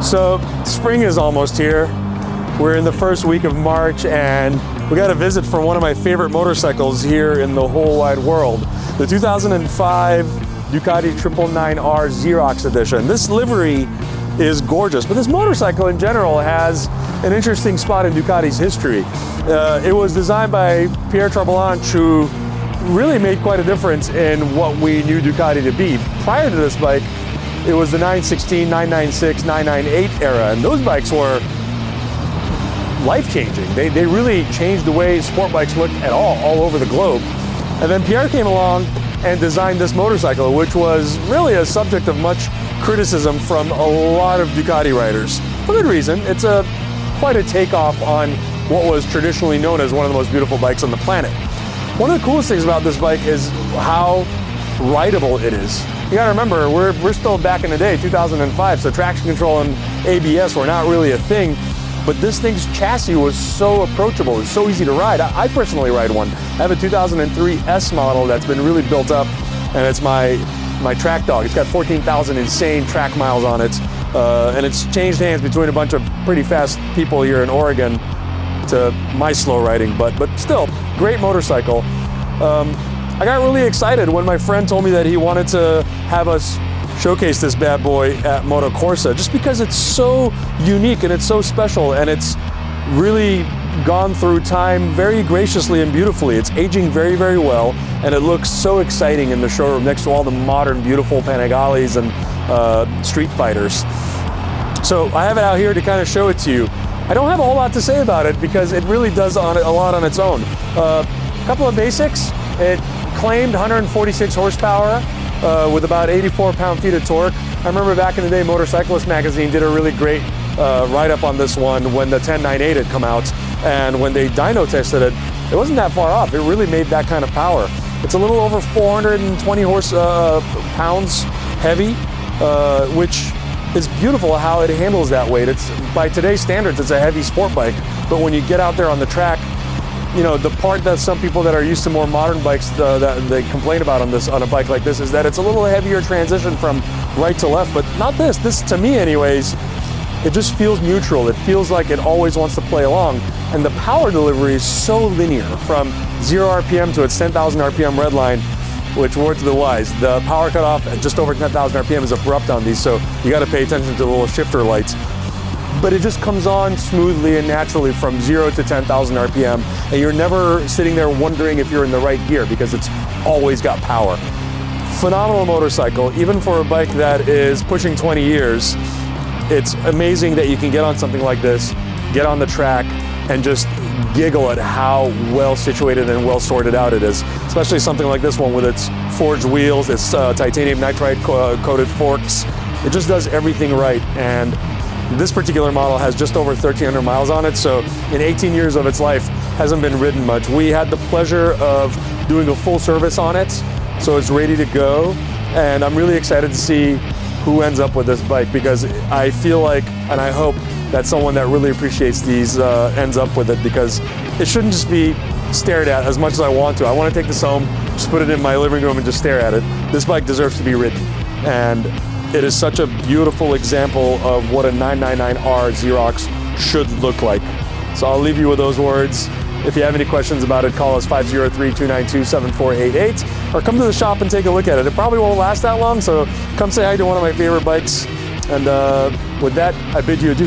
So spring is almost here. We're in the first week of March and we got a visit from one of my favorite motorcycles here in the whole wide world. The 2005 Ducati 999R Xerox edition. This livery is gorgeous, but this motorcycle in general has an interesting spot in Ducati's history. It was designed by Pierre Trablanche, who really made quite a difference in what we knew Ducati to be. Prior to this bike, it was the 916, 996, 998 era, and those bikes were life-changing. They really changed the way sport bikes looked at all over the globe. And then Pierre came along and designed this motorcycle, which was really a subject of much criticism from a lot of Ducati riders. For good reason. It's quite a takeoff on what was traditionally known as one of the most beautiful bikes on the planet. One of the coolest things about this bike is how rideable it is. You gotta remember, we're still back in the day, 2005, so traction control and ABS were not really a thing, but this thing's chassis was so approachable, it's so easy to ride. I personally ride one. I have a 2003 S model that's been really built up, and it's my track dog. It's got 14,000 insane track miles on it, and it's changed hands between a bunch of pretty fast people here in Oregon to my slow riding, but still, great motorcycle. I got really excited when my friend told me that he wanted to have us showcase this bad boy at Moto Corsa, just because it's so unique and it's so special, and it's really gone through time very graciously and beautifully. It's aging very, very well, and it looks so exciting in the showroom next to all the modern, beautiful Panigales and Street Fighters. So I have it out here to kind of show it to you. I don't have a whole lot to say about it because it really does a lot on its own. A couple of basics. It claimed 146 horsepower with about 84 pound-feet of torque. I remember back in the day, Motorcyclist magazine did a really great write-up on this one when the 1098 had come out, and when they dyno tested it, it wasn't that far off. It really made that kind of power. It's a little over 420 pounds heavy, which is beautiful how it handles that weight. It's, by today's standards, it's a heavy sport bike, but when you get out there on the track, you know, the part that some people that are used to more modern bikes that they complain about on a bike like this is that it's a little heavier transition from right to left, but not this. This, to me anyways, it just feels neutral. It feels like it always wants to play along, and the power delivery is so linear from 0 RPM to its 10,000 RPM red line, which word to the wise. The power cutoff at just over 10,000 RPM is abrupt on these, so you got to pay attention to the little shifter lights. But it just comes on smoothly and naturally from 0 to 10,000 RPM, and you're never sitting there wondering if you're in the right gear because it's always got power. Phenomenal motorcycle, even for a bike that is pushing 20 years. It's amazing that you can get on something like this, get on the track, and just giggle at how well situated and well sorted out it is. Especially something like this one with its forged wheels, its titanium nitride coated forks. It just does everything right, and this particular model has just over 1,300 miles on it, so in 18 years of its life, hasn't been ridden much. We had the pleasure of doing a full service on it, so it's ready to go, and I'm really excited to see who ends up with this bike, because I feel like, and I hope, that someone that really appreciates these ends up with it, because it shouldn't just be stared at as much as I want to. I want to take this home, just put it in my living room and just stare at it. This bike deserves to be ridden, and it is such a beautiful example of what a 999R Xerox should look like. So I'll leave you with those words. If you have any questions about it, call us 503-292-7488, or come to the shop and take a look at it. It probably won't last that long, so come say hi to one of my favorite bikes. And with that, I bid you adieu.